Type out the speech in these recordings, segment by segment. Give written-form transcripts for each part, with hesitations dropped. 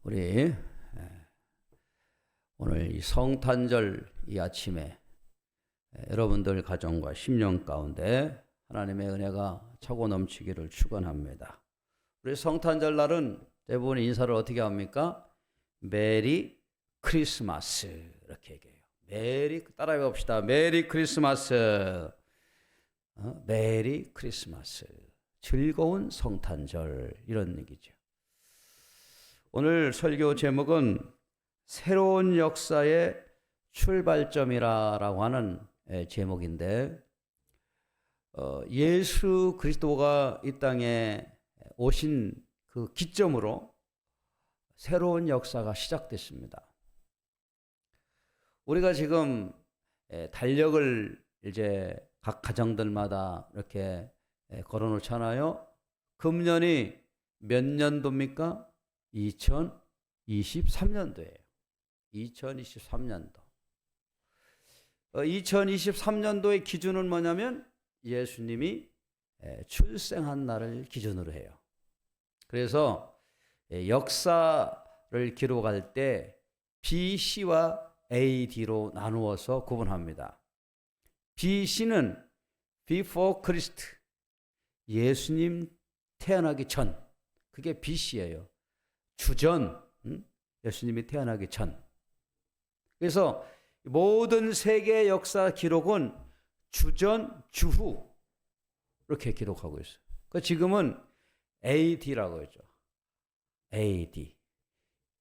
우리 오늘 이 성탄절 이 아침에 여러분들 가정과 심령 가운데 하나님의 은혜가 차고 넘치기를 축원합니다. 우리 성탄절 날은 대부분 인사를 어떻게 합니까? 메리 크리스마스 이렇게 얘기해요. 따라해 봅시다. 메리 크리스마스. 메리 크리스마스. 즐거운 성탄절 이런 얘기죠. 오늘 설교 제목은 새로운 역사의 출발점이라고 하는 제목인데, 예수 그리스도가 이 땅에 오신 그 기점으로 새로운 역사가 시작됐습니다. 우리가 지금 달력을 이제 각 가정들마다 이렇게 걸어 놓잖아요. 금년이 몇 년도입니까? 2023년도예요. 2023년도. 2023년도의 기준은 뭐냐면 예수님이 출생한 날을 기준으로 해요. 그래서 역사를 기록할 때 BC와 AD로 나누어서 구분합니다. BC는 Before Christ, 예수님 태어나기 전, 그게 BC예요. 주전, 예수님이 태어나기 전. 그래서 모든 세계 역사 기록은 주전, 주후 이렇게 기록하고 있어요. 지금은 AD라고 했죠. AD.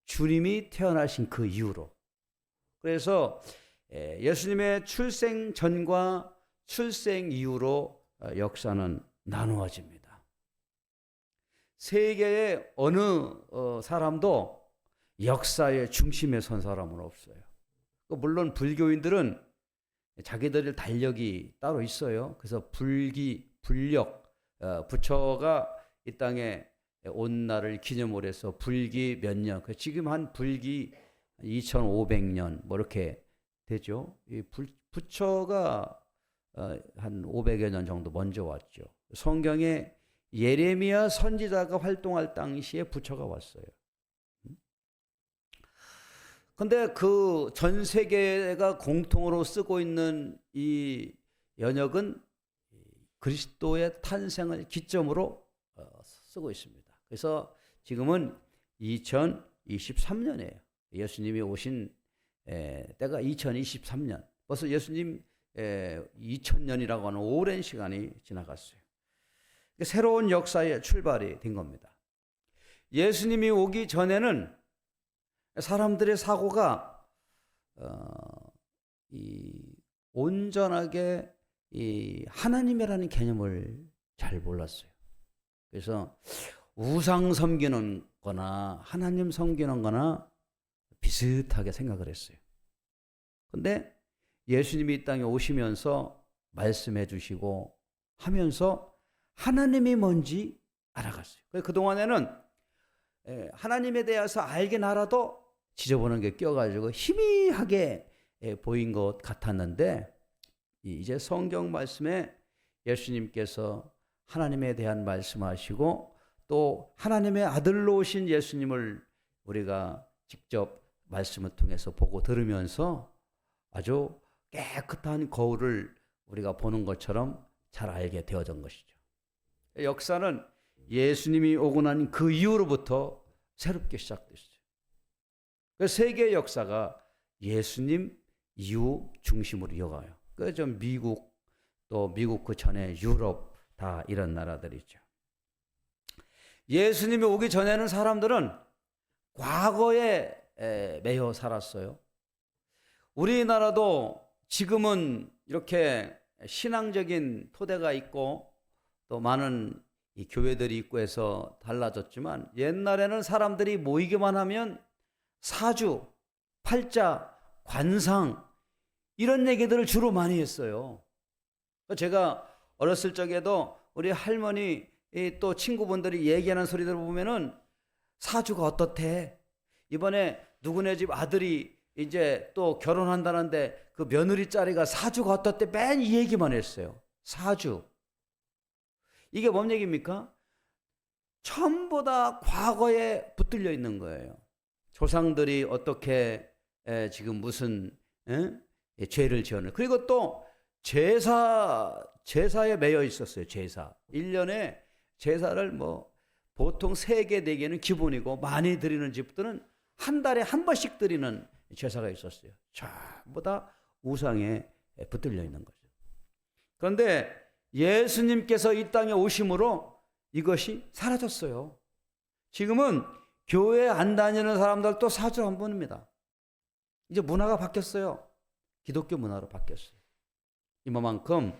주님이 태어나신 그 이후로. 그래서 예수님의 출생 전과 출생 이후로 역사는 나누어집니다. 세계의 어느 사람도 역사의 중심에 선 사람은 없어요. 물론 불교인들은 자기들 달력이 따로 있어요. 그래서 불력, 부처가 이 땅에 온 날을 기념을 해서 불기 몇 년, 지금 한 불기 2500년 뭐 이렇게 되죠. 이 부처가 한 500여 년 정도 먼저 왔죠. 성경에 예레미야 선지자가 활동할 당시에 부처가 왔어요. 근데 그 전 세계가 공통으로 쓰고 있는 이 연역은 그리스도의 탄생을 기점으로 쓰고 있습니다. 그래서 지금은 2023년이에요. 예수님이 오신 때가 2023년. 벌써 예수님 2000년이라고 하는 오랜 시간이 지나갔어요. 새로운 역사의 출발이 된 겁니다. 예수님이 오기 전에는 사람들의 사고가 온전하게 하나님이라는 개념을 잘 몰랐어요. 그래서 우상 섬기는 거나 하나님 섬기는 거나 비슷하게 생각을 했어요. 근데 예수님이 이 땅에 오시면서 말씀해 주시고 하면서 하나님이 뭔지 알아갔어요. 그동안에는 하나님에 대해서 알긴 알아도 지저분한 게 껴가지고 희미하게 보인 것 같았는데, 이제 성경 말씀에 예수님께서 하나님에 대한 말씀하시고 또 하나님의 아들로 오신 예수님을 우리가 직접 말씀을 통해서 보고 들으면서 아주 깨끗한 거울을 우리가 보는 것처럼 잘 알게 되어진 것이죠. 역사는 예수님이 오고 난 그 이후로부터 새롭게 시작됐어요. 세계 역사가 예수님 이후 중심으로 이어가요. 그래서 미국, 또 미국 그 전에 유럽 다 이런 나라들이죠. 예수님이 오기 전에는 사람들은 과거에 매여 살았어요. 우리나라도 지금은 이렇게 신앙적인 토대가 있고 또 많은 이 교회들이 있고 해서 달라졌지만, 옛날에는 사람들이 모이기만 하면 사주, 팔자, 관상 이런 얘기들을 주로 많이 했어요. 제가 어렸을 적에도 우리 할머니 또 친구분들이 얘기하는 소리들 보면은 사주가 어떻대? 이번에 누구네 집 아들이 이제 또 결혼한다는데 그 며느리 자리가 사주가 어떻대? 맨 이 얘기만 했어요. 사주. 이게 뭔 얘기입니까? 전부 다 과거에 붙들려 있는 거예요. 조상들이 어떻게 지금 무슨 죄를 지었는, 그리고 또 제사에 매여 있었어요. 제사 1년에 제사를 뭐 보통 3개 4개는 기본이고 많이 드리는 집들은 한 달에 한 번씩 드리는 제사가 있었어요. 전부 다 우상에 붙들려 있는 거죠. 그런데 예수님께서 이 땅에 오심으로 이것이 사라졌어요. 지금은 교회 안 다니는 사람들도 사주 한 번입니다. 이제 문화가 바뀌었어요. 기독교 문화로 바뀌었어요. 이만큼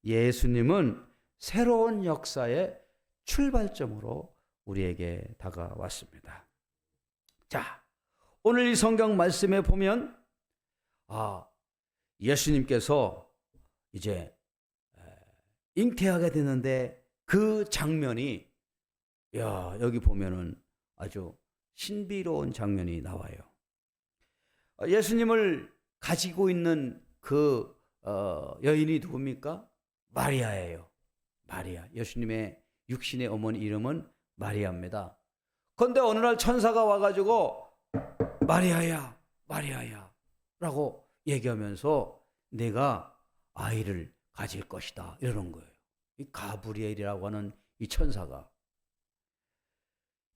예수님은 새로운 역사의 출발점으로 우리에게 다가왔습니다. 자, 오늘 이 성경 말씀에 보면 예수님께서 이제 잉태하게 되는데 그 장면이 여기 보면은 아주 신비로운 장면이 나와요. 예수님을 가지고 있는 그 여인이 누굽니까? 마리아예요. 마리아. 예수님의 육신의 어머니 이름은 마리아입니다. 그런데 어느 날 천사가 와가지고 마리아야, 마리아야 라고 얘기하면서 내가 아이를 가질 것이다 이러는 거예요. 이 가브리엘이라고 하는 이 천사가.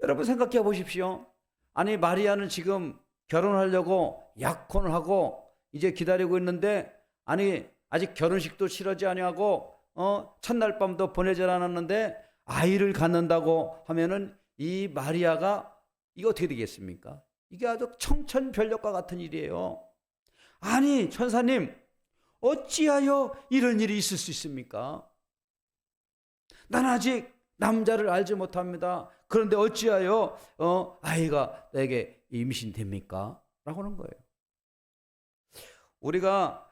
여러분 생각해 보십시오. 아니 마리아는 지금 결혼하려고 약혼을 하고 이제 기다리고 있는데, 아니 아직 결혼식도 치러지 아니하고 첫날 밤도 보내지 않았는데 아이를 갖는다고 하면은 이 마리아가 이거 어떻게 되겠습니까? 이게 아주 청천벽력과 같은 일이에요. 아니 천사님, 어찌하여 이런 일이 있을 수 있습니까? 난 아직 남자를 알지 못합니다. 그런데 어찌하여 아이가 내게 임신됩니까? 라고 하는 거예요. 우리가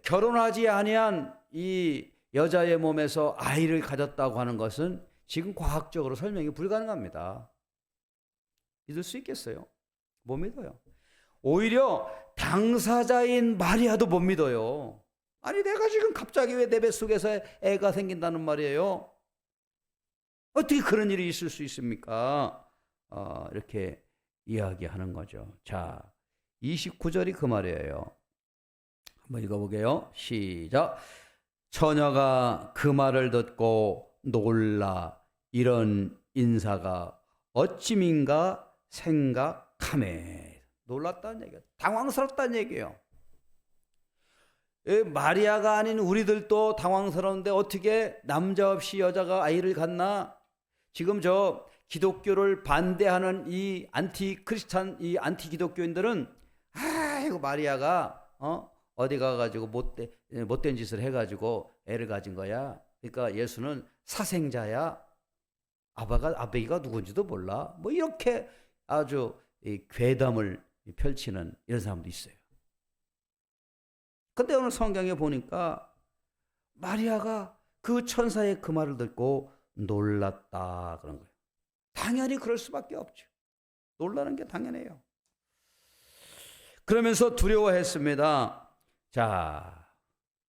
결혼하지 아니한 이 여자의 몸에서 아이를 가졌다고 하는 것은 지금 과학적으로 설명이 불가능합니다. 믿을 수 있겠어요? 못 믿어요. 오히려 당사자인 마리아도 못 믿어요. 아니 내가 지금 갑자기 왜 내 뱃속에서 애가 생긴다는 말이에요? 어떻게 그런 일이 있을 수 있습니까? 이렇게 이야기하는 거죠. 자, 29절이 그 말이에요. 한번 읽어보게요. 시작. 처녀가 그 말을 듣고 놀라 이런 인사가 어찌민가 생각하매. 놀랐다는 얘기예요. 당황스럽다는 얘기예요. 마리아가 아닌 우리들도 당황스러운데 어떻게 남자 없이 여자가 아이를 갖나? 지금 저 기독교를 반대하는 이 안티 크리스찬, 이 안티 기독교인들은 이거 마리아가 어디 가가지고 못된 짓을 해가지고 애를 가진 거야. 그러니까 예수는 사생자야. 아버지가 누군지도 몰라. 뭐 이렇게 아주 괴담을 펼치는 이런 사람도 있어요. 근데 오늘 성경에 보니까 마리아가 그 천사의 그 말을 듣고 놀랐다 그런 거예요. 당연히 그럴 수밖에 없죠. 놀라는 게 당연해요. 그러면서 두려워했습니다. 자,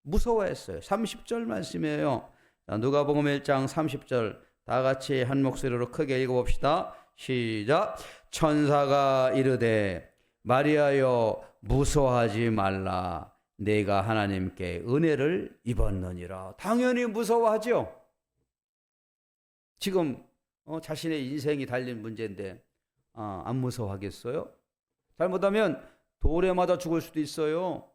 무서워했어요. 30절 말씀이에요. 자, 누가복음 1장 30절 다 같이 한 목소리로 크게 읽어봅시다. 시작. 천사가 이르되 마리아여 무서워하지 말라. 내가 하나님께 은혜를 입었느니라. 당연히 무서워하죠. 지금 자신의 인생이 달린 문제인데 안 무서워하겠어요? 잘못하면 돌에 맞아 죽을 수도 있어요.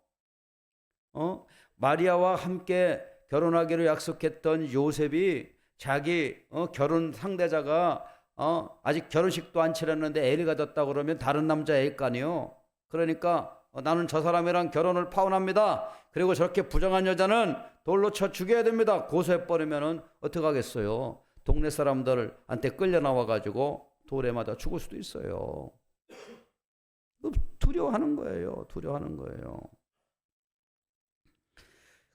마리아와 함께 결혼하기로 약속했던 요셉이 자기 결혼 상대자가 아직 결혼식도 안 치렀는데 애를 가졌다 그러면 다른 남자 애일 거 아니에요. 그러니까 나는 저 사람이랑 결혼을 파혼합니다. 그리고 저렇게 부정한 여자는 돌로 쳐 죽여야 됩니다. 고소해버리면 어떡하겠어요. 동네 사람들한테 끌려 나와가지고 돌에 맞아 죽을 수도 있어요. 두려워하는 거예요. 두려워하는 거예요.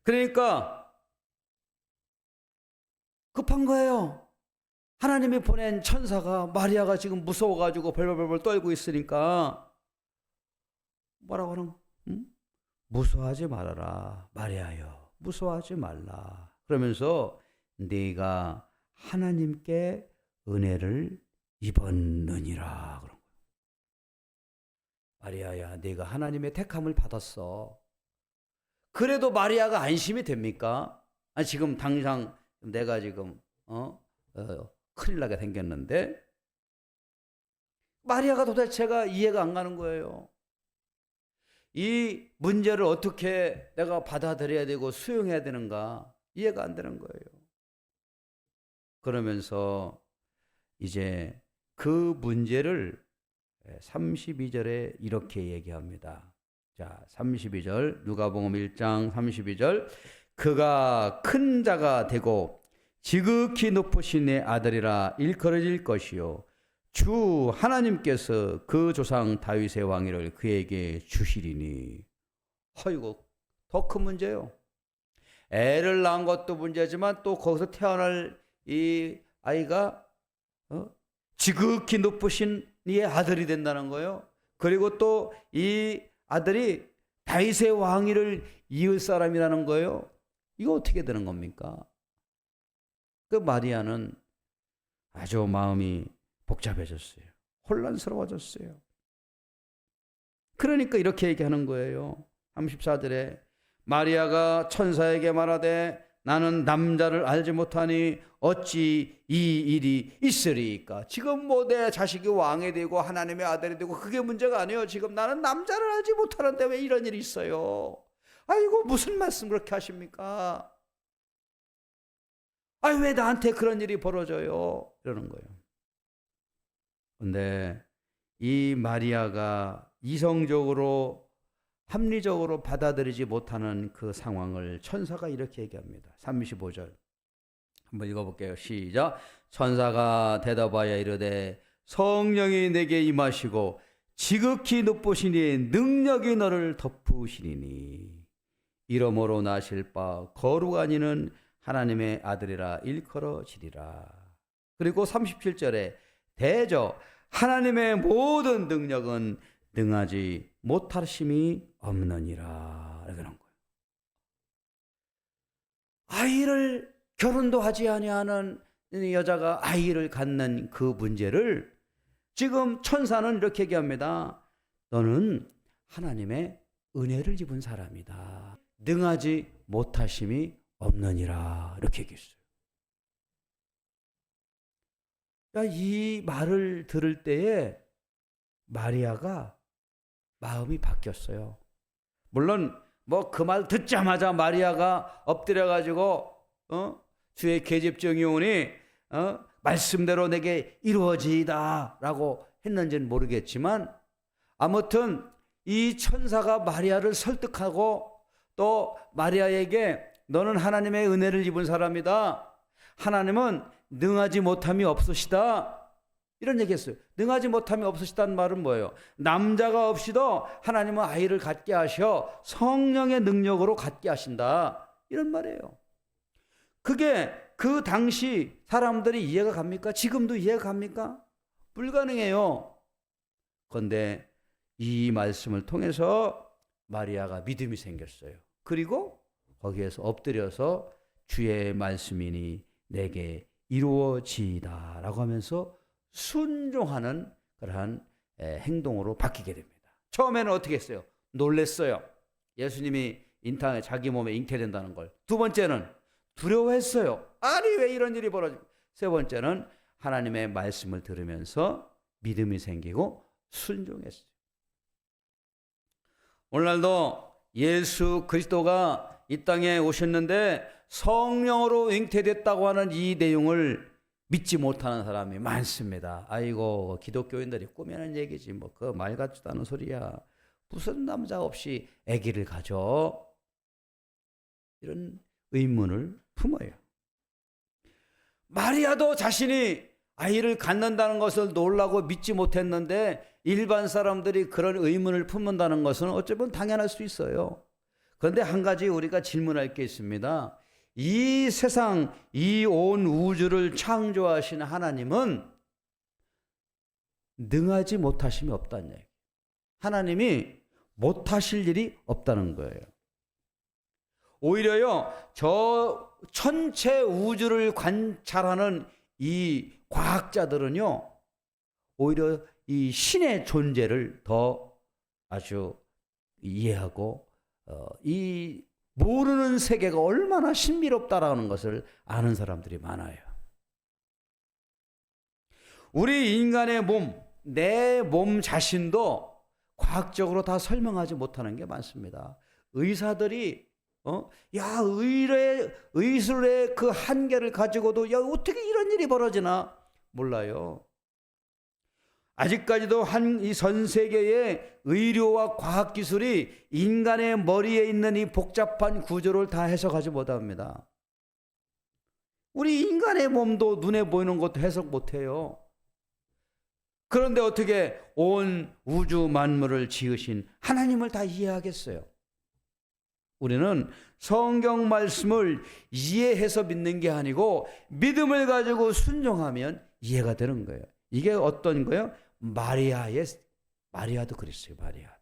그러니까 급한 거예요. 하나님이 보낸 천사가 마리아가 지금 무서워가지고 벌벌벌 떨고 있으니까 뭐라고 하는 거야? 무서워하지 말아라. 마리아여 무서워하지 말라. 그러면서 네가 하나님께 은혜를 입었느니라. 그런 거예요. 마리아야, 네가 하나님의 택함을 받았어. 그래도 마리아가 안심이 됩니까? 아니, 지금 당장 내가 지금 큰일 나게 생겼는데, 마리아가 도대체가 이해가 안 가는 거예요. 이 문제를 어떻게 내가 받아들여야 되고 수용해야 되는가 이해가 안 되는 거예요. 그러면서 이제 그 문제를 32절에 이렇게 얘기합니다. 자, 32절 누가복음 1장 32절 그가 큰 자가 되고 지극히 높으신 내 아들이라 일컬어질 것이요 주 하나님께서 그 조상 다윗의 왕위를 그에게 주시리니. 아이고, 더 큰 문제요. 애를 낳은 것도 문제지만 또 거기서 태어날 이 아이가 지극히 높으신 이의 아들이 된다는 거예요. 그리고 또 이 아들이 다윗의 왕위를 이을 사람이라는 거예요. 이거 어떻게 되는 겁니까? 그 마리아는 아주 마음이 복잡해졌어요. 혼란스러워졌어요. 그러니까 이렇게 얘기하는 거예요. 34절에 마리아가 천사에게 말하되 나는 남자를 알지 못하니 어찌 이 일이 있으리까. 지금 뭐 내 자식이 왕이 되고 하나님의 아들이 되고 그게 문제가 아니에요. 지금 나는 남자를 알지 못하는데 왜 이런 일이 있어요. 아이고, 무슨 말씀 그렇게 하십니까? 아이, 왜 나한테 그런 일이 벌어져요? 이러는 거예요. 근데 이 마리아가 이성적으로 합리적으로 받아들이지 못하는 그 상황을 천사가 이렇게 얘기합니다. 35절 한번 읽어볼게요. 시작. 천사가 대답하여 이르되 성령이 내게 임하시고 지극히 높으시니 능력이 너를 덮으시리니 이러므로 나실 바 거룩한 이는 하나님의 아들이라 일컬어지리라. 그리고 37절에 대저 하나님의 모든 능력은 능하지 못하심이 없느니라. 이렇게 나온 거예요. 아이를 결혼도 하지 아니하는 여자가 아이를 갖는 그 문제를 지금 천사는 이렇게 얘기합니다. 너는 하나님의 은혜를 입은 사람이다. 능하지 못하심이 없느니라. 이렇게 얘기했어요. 이 말을 들을 때에 마리아가 마음이 바뀌었어요. 물론 뭐 그 말 듣자마자 마리아가 엎드려가지고 주의 계집종이 오니 말씀대로 내게 이루어지이다 라고 했는지는 모르겠지만 아무튼 이 천사가 마리아를 설득하고 또 마리아에게 너는 하나님의 은혜를 입은 사람이다. 하나님은 능하지 못함이 없으시다. 이런 얘기했어요. 능하지 못함이 없으시다는 말은 뭐예요? 남자가 없이도 하나님은 아이를 갖게 하셔 성령의 능력으로 갖게 하신다. 이런 말이에요. 그게 그 당시 사람들이 이해가 갑니까? 지금도 이해가 갑니까? 불가능해요. 그런데 이 말씀을 통해서 마리아가 믿음이 생겼어요. 그리고 거기에서 엎드려서 주의 말씀이니 내게 이루어지이다 라고 하면서 순종하는 그러한 행동으로 바뀌게 됩니다. 처음에는 어떻게 했어요? 놀랬어요. 예수님이 자기 몸에 잉태된다는 걸. 두 번째는 두려워했어요. 아니 왜 이런 일이 벌어지고. 세 번째는 하나님의 말씀을 들으면서 믿음이 생기고 순종했어요. 오늘날도 예수 그리스도가 이 땅에 오셨는데 성령으로 잉태됐다고 하는 이 내용을 믿지 못하는 사람이 많습니다. 아이고 기독교인들이 꾸미는 얘기지 뭐 그 말 같지도 않은 소리야. 무슨 남자 없이 아기를 가져? 이런 의문을 품어요. 마리아도 자신이 아이를 갖는다는 것을 놀라고 믿지 못했는데 일반 사람들이 그런 의문을 품는다는 것은 어쩌면 당연할 수 있어요. 그런데 한 가지 우리가 질문할 게 있습니다. 이 세상, 이 온 우주를 창조하신 하나님은 능하지 못하심이 없다는 얘기. 하나님이 못하실 일이 없다는 거예요. 오히려요, 저 전체 우주를 관찰하는 이 과학자들은요, 오히려 이 신의 존재를 더 아주 이해하고 이 모르는 세계가 얼마나 신비롭다라는 것을 아는 사람들이 많아요. 우리 인간의 몸, 내 몸 자신도 과학적으로 다 설명하지 못하는 게 많습니다. 의사들이 의술의 그 한계를 가지고도 어떻게 이런 일이 벌어지나 몰라요. 아직까지도 이 전 세계의 의료와 과학 기술이 인간의 머리에 있는 이 복잡한 구조를 다 해석하지 못합니다. 우리 인간의 몸도 눈에 보이는 것도 해석 못해요. 그런데 어떻게 온 우주 만물을 지으신 하나님을 다 이해하겠어요? 우리는 성경 말씀을 이해해서 믿는 게 아니고 믿음을 가지고 순종하면 이해가 되는 거예요. 이게 어떤 거예요? 마리아도 그랬어요. 마리아도.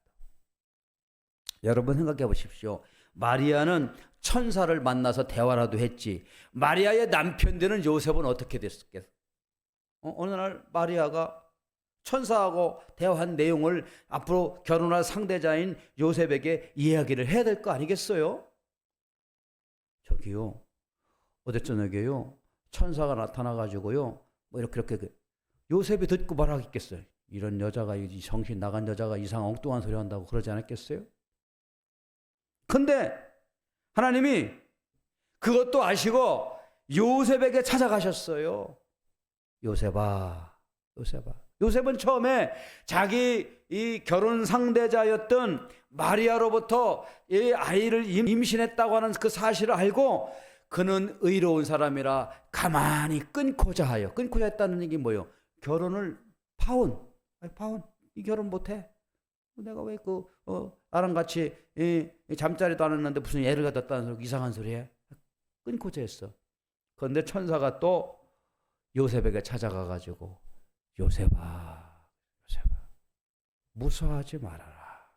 여러분 생각해 보십시오. 마리아는 천사를 만나서 대화라도 했지. 마리아의 남편 되는 요셉은 어떻게 됐을까? 어느 날 마리아가 천사하고 대화한 내용을 앞으로 결혼할 상대자인 요셉에게 이야기를 해야 될 거 아니겠어요? 저기요, 어제 저녁에요, 천사가 나타나가지고요, 뭐 이렇게 요셉이 듣고 말하겠어요. 이런 여자가, 이 정신 나간 여자가 이상한 엉뚱한 소리 한다고 그러지 않았겠어요? 근데 하나님이 그것도 아시고 요셉에게 찾아가셨어요. 요셉아. 요셉은 처음에 자기 이 결혼 상대자였던 마리아로부터 이 아이를 임신했다고 하는 그 사실을 알고 그는 의로운 사람이라 가만히 끊고자 했다는 얘기 뭐예요? 결혼을 파혼, 이 결혼 못해. 내가 왜 나랑 같이 잠자리도 안 했는데 무슨 애를 갖았다는 소리, 이상한 소리해? 끊고자 했어. 그런데 천사가 또 요셉에게 찾아가가지고 요셉아, 무서워하지 말아라.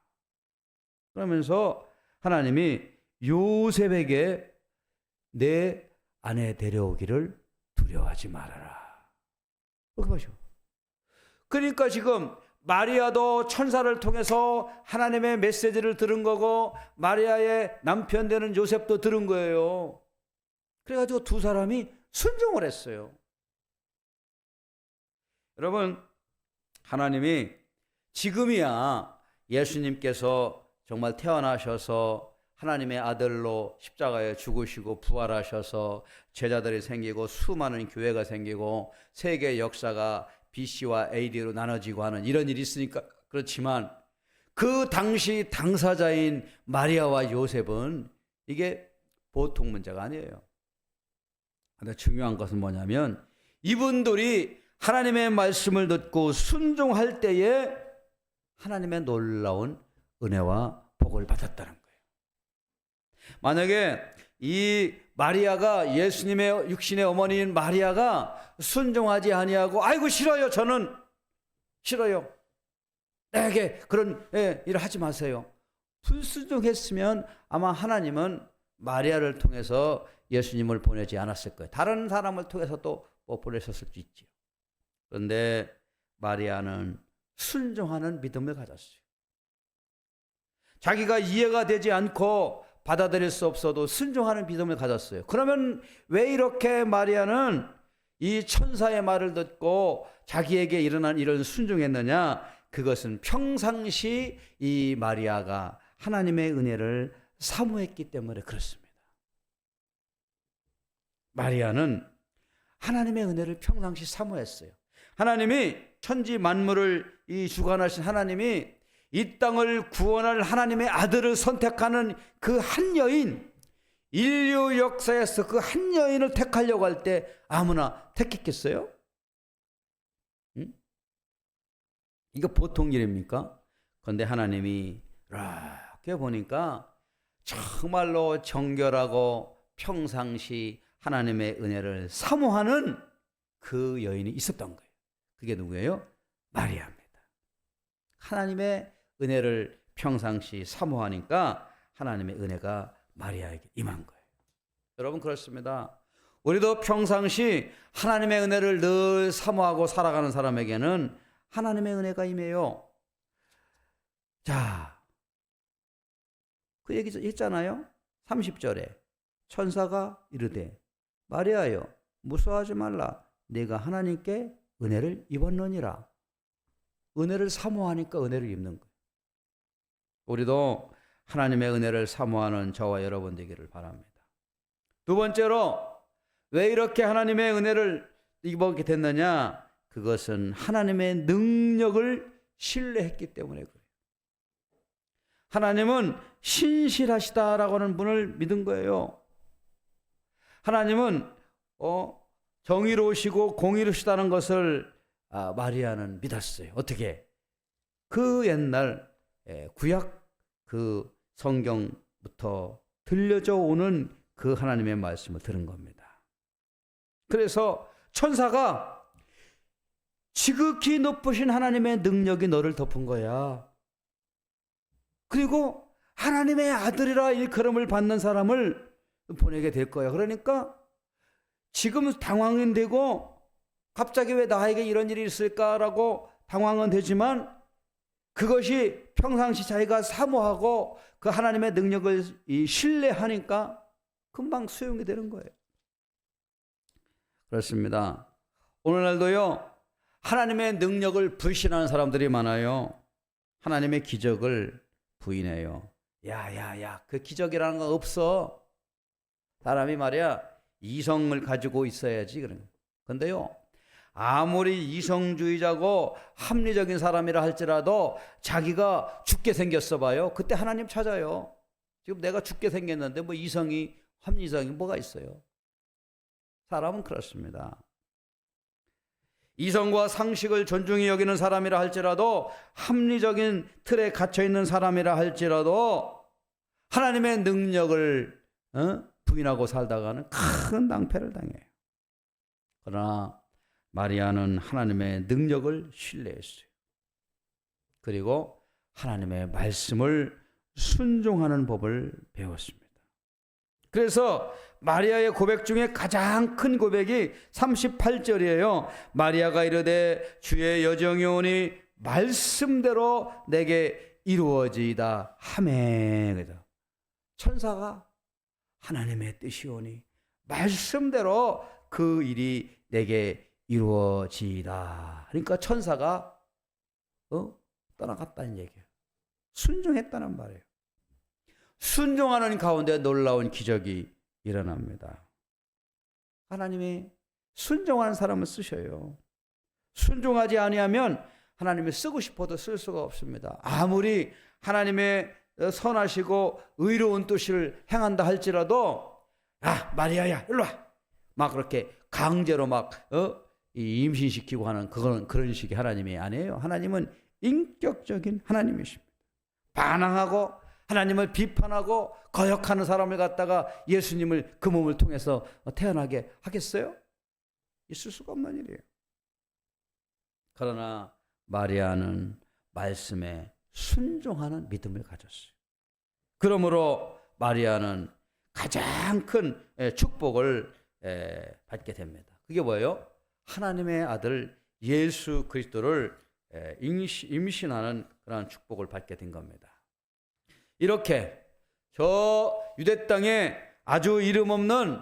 그러면서 하나님이 요셉에게 내 아내 데려오기를 두려워하지 말아라. 그렇게 보시오. 그러니까 지금 마리아도 천사를 통해서 하나님의 메시지를 들은 거고 마리아의 남편 되는 요셉도 들은 거예요. 그래가지고 두 사람이 순종을 했어요. 여러분, 하나님이 지금이야 예수님께서 정말 태어나셔서 하나님의 아들로 십자가에 죽으시고 부활하셔서 제자들이 생기고 수많은 교회가 생기고 세계 역사가 BC와 AD로 나눠지고 하는 이런 일이 있으니까 그렇지만 그 당시 당사자인 마리아와 요셉은 이게 보통 문제가 아니에요. 근데 중요한 것은 뭐냐면 이분들이 하나님의 말씀을 듣고 순종할 때에 하나님의 놀라운 은혜와 복을 받았다는 거예요. 만약에 이 마리아가 예수님의 육신의 어머니인 마리아가 순종하지 아니하고 아이고 싫어요, 저는 싫어요, 내게 그런 일을 하지 마세요, 불순종했으면 아마 하나님은 마리아를 통해서 예수님을 보내지 않았을 거예요. 다른 사람을 통해서 또 보내셨을 수 있죠. 그런데 마리아는 순종하는 믿음을 가졌어요. 자기가 이해가 되지 않고 받아들일 수 없어도 순종하는 믿음을 가졌어요. 그러면 왜 이렇게 마리아는 이 천사의 말을 듣고 자기에게 일어난 일을 순종했느냐? 그것은 평상시 이 마리아가 하나님의 은혜를 사모했기 때문에 그렇습니다. 마리아는 하나님의 은혜를 평상시 사모했어요. 하나님이 천지 만물을 이 주관하신 하나님이 이 땅을 구원할 하나님의 아들을 선택하는 그 한 여인, 인류 역사에서 그 한 여인을 택하려고 할 때 아무나 택했겠어요? 응? 이거 보통 일입니까? 그런데 하나님이 이렇게 보니까 정말로 정결하고 평상시 하나님의 은혜를 사모하는 그 여인이 있었던 거예요. 그게 누구예요? 마리아입니다. 하나님의 은혜를 평상시 사모하니까 하나님의 은혜가 마리아에게 임한 거예요. 여러분, 그렇습니다. 우리도 평상시 하나님의 은혜를 늘 사모하고 살아가는 사람에게는 하나님의 은혜가 임해요. 자, 그 얘기 했잖아요. 30절에 천사가 이르되 마리아여 무서워하지 말라. 네가 하나님께 은혜를 입었느니라. 은혜를 사모하니까 은혜를 입는 거예요. 우리도 하나님의 은혜를 사모하는 저와 여러분 되기를 바랍니다. 두 번째로 왜 이렇게 하나님의 은혜를 입게 됐느냐? 그것은 하나님의 능력을 신뢰했기 때문에 그래요. 하나님은 신실하시다라고 하는 분을 믿은 거예요. 하나님은 정의로우시고 공의로우시다는 것을 마리아는 믿었어요. 어떻게? 그 옛날 구약 그 성경부터 들려져 오는 그 하나님의 말씀을 들은 겁니다. 그래서 천사가 지극히 높으신 하나님의 능력이 너를 덮은 거야. 그리고 하나님의 아들이라 일컬음을 받는 사람을 보내게 될 거야. 그러니까 지금 당황은 되고 갑자기 왜 나에게 이런 일이 있을까라고 당황은 되지만 그것이 평상시 자기가 사모하고 그 하나님의 능력을 신뢰하니까 금방 수용이 되는 거예요. 그렇습니다. 오늘날도요, 하나님의 능력을 불신하는 사람들이 많아요. 하나님의 기적을 부인해요. 야, 그 기적이라는 거 없어. 사람이 말이야, 이성을 가지고 있어야지. 그런데요, 아무리 이성주의자고 합리적인 사람이라 할지라도 자기가 죽게 생겼어 봐요. 그때 하나님 찾아요. 지금 내가 죽게 생겼는데 뭐 이성이, 합리성이 뭐가 있어요? 사람은 그렇습니다. 이성과 상식을 존중히 여기는 사람이라 할지라도, 합리적인 틀에 갇혀있는 사람이라 할지라도 하나님의 능력을 부인하고 살다가는 큰 낭패를 당해요. 그러나 마리아는 하나님의 능력을 신뢰했어요. 그리고 하나님의 말씀을 순종하는 법을 배웠습니다. 그래서 마리아의 고백 중에 가장 큰 고백이 38절이에요. 마리아가 이르되 주의 여정이 오니 말씀대로 내게 이루어지이다 하매. 천사가 하나님의 뜻이 오니 말씀대로 그 일이 내게 이루어지이다. 그러니까 천사가 떠나갔다는 얘기예요. 순종했다는 말이에요. 순종하는 가운데 놀라운 기적이 일어납니다. 하나님이 순종하는 사람을 쓰셔요. 순종하지 아니하면 하나님이 쓰고 싶어도 쓸 수가 없습니다. 아무리 하나님의 선하시고 의로운 뜻을 행한다 할지라도, 마리아야 일로 와, 막 그렇게 강제로 막 임신시키고 하는 그런 식의 하나님이 아니에요. 하나님은 인격적인 하나님이십니다. 반항하고 하나님을 비판하고 거역하는 사람을 갖다가 예수님을 그 몸을 통해서 태어나게 하겠어요? 있을 수가 없는 일이에요. 그러나 마리아는 말씀에 순종하는 믿음을 가졌어요. 그러므로 마리아는 가장 큰 축복을 받게 됩니다. 그게 뭐예요? 하나님의 아들 예수 그리스도를 임신하는 그런 축복을 받게 된 겁니다. 이렇게 저 유대 땅에 아주 이름 없는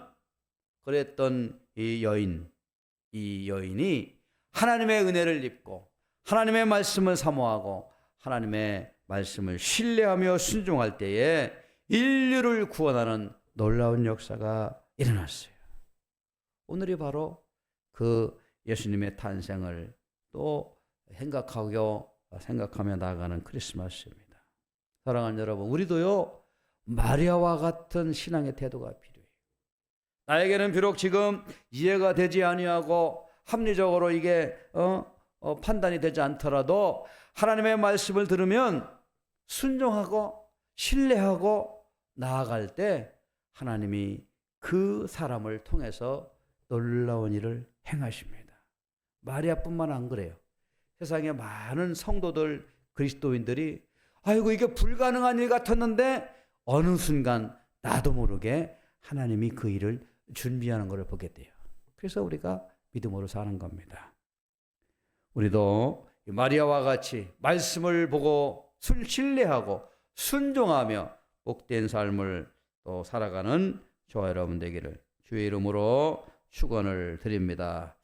그랬던 이 여인이 하나님의 은혜를 입고 하나님의 말씀을 사모하고 하나님의 말씀을 신뢰하며 순종할 때에 인류를 구원하는 놀라운 역사가 일어났어요. 오늘이 바로 그 예수님의 탄생을 또 생각하며 나아가는 크리스마스입니다. 사랑하는 여러분, 우리도요 마리아와 같은 신앙의 태도가 필요해요. 나에게는 비록 지금 이해가 되지 아니하고 합리적으로 이게 판단이 되지 않더라도 하나님의 말씀을 들으면 순종하고 신뢰하고 나아갈 때 하나님이 그 사람을 통해서 놀라운 일을 행하십니다. 마리아뿐만 안 그래요. 세상에 많은 성도들, 그리스도인들이 아이고 이게 불가능한 일 같았는데 어느 순간 나도 모르게 하나님이 그 일을 준비하는 것을 보게 돼요. 그래서 우리가 믿음으로 사는 겁니다. 우리도 마리아와 같이 말씀을 보고 신뢰하고 순종하며 복된 삶을 또 살아가는 저와 여러분 되기를 주의 이름으로 축원을 드립니다.